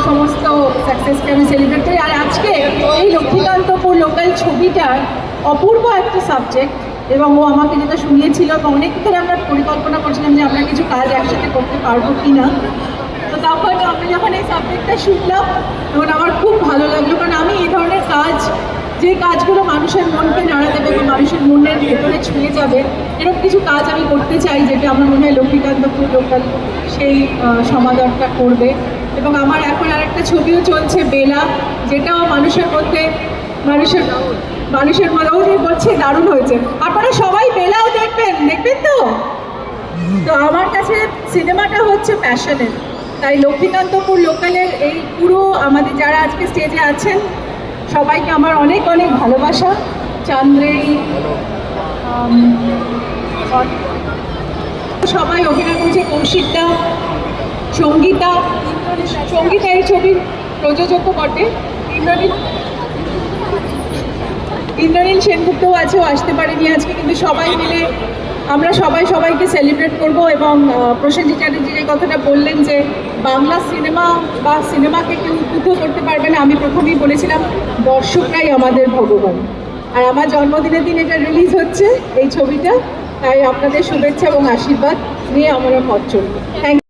সমস্ত সাকসেসকে আমি সেলিব্রেট করি। আর আজকে এই লক্ষ্মীকান্তপুর লোকাল ছবিটার অপূর্ব একটা সাবজেক্ট, এবং ও আমাকে যেটা শুনিয়েছিল এবং অনেক ধরে আমরা পরিকল্পনা করছিলাম যে আমরা কিছু কাজ একসাথে করতে পারবো কি না। তো তারপর আমি যখন এই সাবজেক্টটা শুনলাম তখন আমার খুব ভালো লাগলো, কারণ আমি এই ধরনের কাজ, যে কাজগুলো মানুষের মনকে নাড়া দেবে বা মানুষের মনের ভেতরে ছুঁয়ে যাবে, এরকম কিছু কাজ আমি করতে চাই, যেটা আমার মনে হয় লক্ষ্মীকান্তপুর লোকাল সেই সমাদরটা করবে। এবং আমার এখন আরেকটা ছবিও চলছে বেলা, যেটাও মানুষের মধ্যে মানুষের মধ্যে বলছে দারুণ হয়েছে। আপনারা সবাই বেলাও দেখবেন তো। তো আমার কাছে সিনেমাটা হচ্ছে প্যাশনের, তাই লক্ষ্মীকান্তপুর লোকালের এই পুরো আমাদের যারা আজকে স্টেজে আছেন সবাইকে আমার অনেক অনেক ভালোবাসা। চান্দ্রেই সবাই অভিনয় করছে, কৌশিকদা, সঙ্গীতা এই ছবির প্রযোজকও বটে, ইন্দ্রনীল সেনগুপ্তও আছে, ও আসতে পারেনি আজকে, কিন্তু সবাই মিলে আমরা সবাইকে সেলিব্রেট করব। এবং প্রসেনজিৎ চ্যাটার্জি যে কথাটা বললেন যে বাংলা সিনেমা বা সিনেমাকে কেউ উদ্বুদ্ধ করতে পারবে না, আমি প্রথমেই বলেছিলাম দর্শকরাই আমাদের ভগবান। আর আমার জন্মদিনের দিন এটা রিলিজ হচ্ছে এই ছবিটা, তাই আপনাদের শুভেচ্ছা এবং আশীর্বাদ নিয়ে আমরা পথ চলব। Thank you.